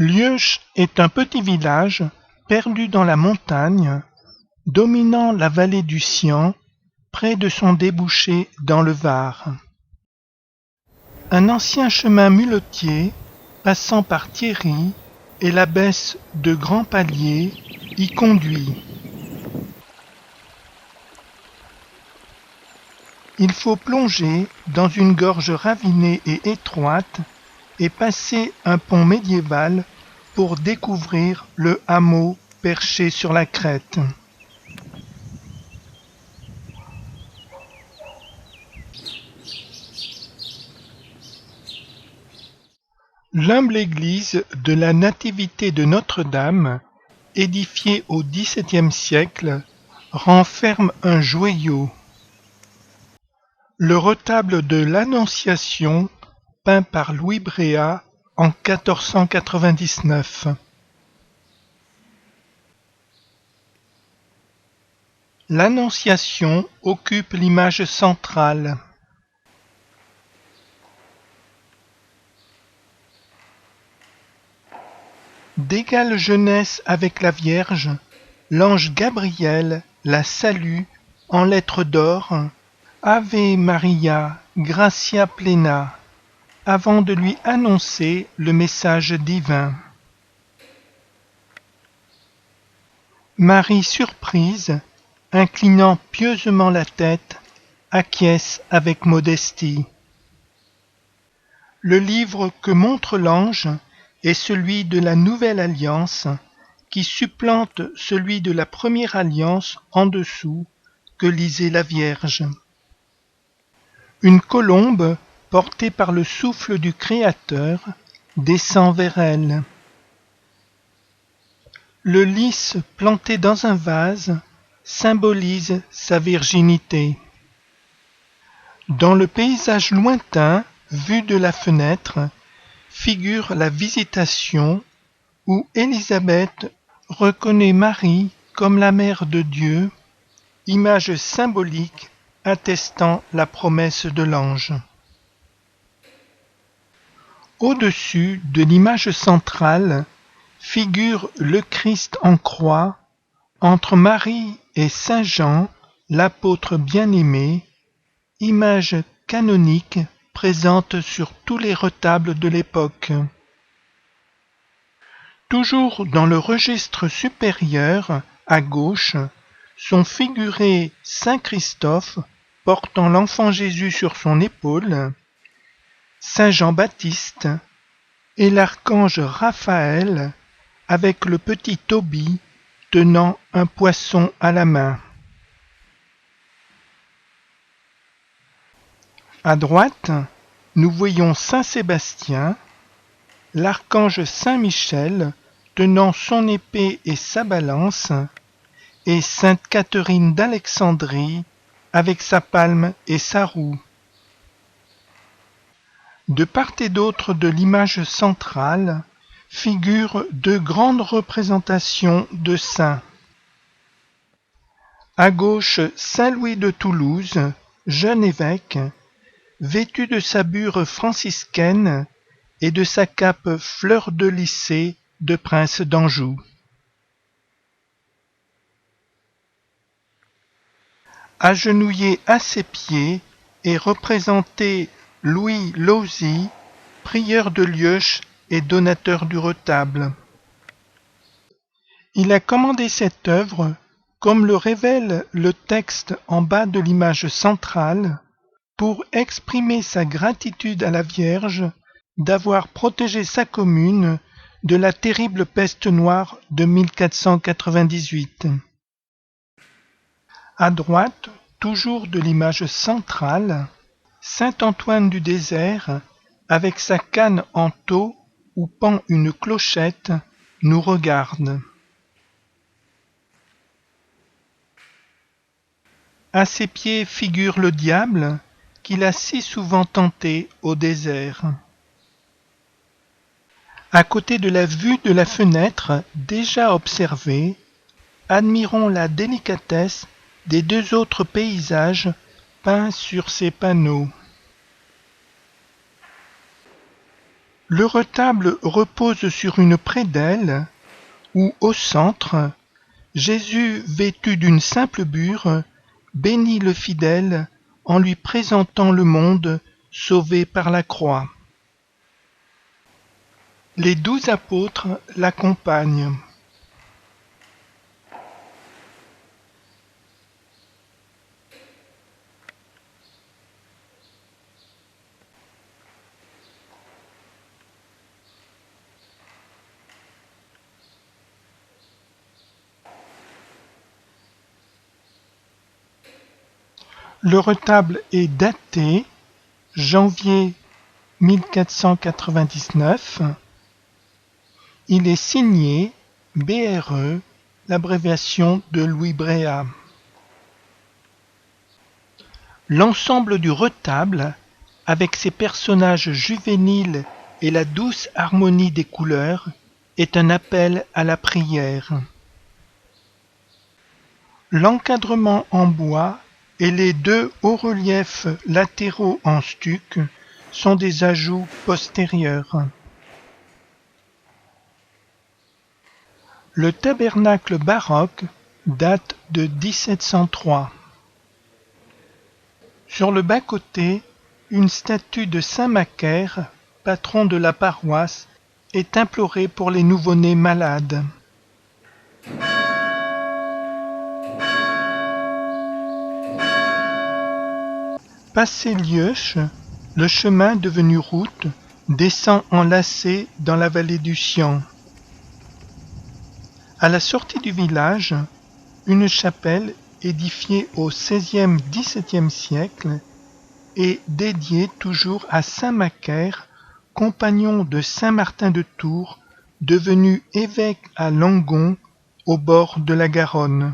Lieuche est un petit village perdu dans la montagne, dominant la vallée du Cian, près de son débouché dans le Var. Un ancien chemin muletier, passant par Thierry et la baisse de Grand Palier, y conduit. Il faut plonger dans une gorge ravinée et étroite et passer un pont médiéval pour découvrir le hameau perché sur la crête. L'humble église de la Nativité de Notre-Dame, édifiée au XVIIe siècle, renferme un joyau. Le retable de l'Annonciation, peint par Louis Bréa en 1499. L'Annonciation occupe l'image centrale. D'égale jeunesse avec la Vierge, l'ange Gabriel la salue en lettres d'or, Ave Maria, gratia plena, avant de lui annoncer le message divin. Marie surprise, inclinant pieusement la tête, acquiesce avec modestie. Le livre que montre l'ange est celui de la Nouvelle Alliance, qui supplante celui de la Première Alliance en dessous, que lisait la Vierge. Une colombe, portée par le souffle du Créateur, descend vers elle. Le lys planté dans un vase symbolise sa virginité. Dans le paysage lointain, vu de la fenêtre, figure la Visitation où Élisabeth reconnaît Marie comme la mère de Dieu, image symbolique attestant la promesse de l'ange. Au-dessus de l'image centrale figure le Christ en croix entre Marie et Saint Jean, l'apôtre bien-aimé, image canonique présente sur tous les retables de l'époque. Toujours dans le registre supérieur, à gauche, sont figurés Saint Christophe portant l'enfant Jésus sur son épaule, Saint Jean-Baptiste et l'archange Raphaël avec le petit Tobie tenant un poisson à la main. À droite, nous voyons Saint Sébastien, l'archange Saint Michel tenant son épée et sa balance, et Sainte Catherine d'Alexandrie avec sa palme et sa roue. De part et d'autre de l'image centrale figurent deux grandes représentations de saints. À gauche, Saint Louis de Toulouse, jeune évêque, vêtu de sa bure franciscaine et de sa cape fleur de lys de prince d'Anjou. Agenouillé à ses pieds est représenté Louis Lausy, prieur de Lieuche et donateur du retable. Il a commandé cette œuvre, comme le révèle le texte en bas de l'image centrale, pour exprimer sa gratitude à la Vierge d'avoir protégé sa commune de la terrible peste noire de 1498. À droite, toujours de l'image centrale, Saint Antoine du Désert, avec sa canne en tau où pend une clochette, nous regarde. À ses pieds figure le diable, qu'il a si souvent tenté au désert. À côté de la vue de la fenêtre déjà observée, admirons la délicatesse des deux autres paysages peints sur ces panneaux. Le retable repose sur une prédelle où, au centre, Jésus, vêtu d'une simple bure, bénit le fidèle en lui présentant le monde sauvé par la croix. Les 12 apôtres l'accompagnent. Le retable est daté janvier 1499. Il est signé BRE, l'abréviation de Louis Bréa. L'ensemble du retable, avec ses personnages juvéniles et la douce harmonie des couleurs, est un appel à la prière. L'encadrement en bois et les 2 hauts-reliefs latéraux en stuc sont des ajouts postérieurs. Le tabernacle baroque date de 1703. Sur le bas-côté, une statue de saint Macaire, patron de la paroisse, est implorée pour les nouveau-nés malades. Passé Lieuche, le chemin devenu route descend en lacet dans la vallée du Sion. À la sortie du village, une chapelle édifiée au XVIe-XVIIe siècle est dédiée toujours à saint Macaire, compagnon de saint Martin de Tours, devenu évêque à Langon, au bord de la Garonne.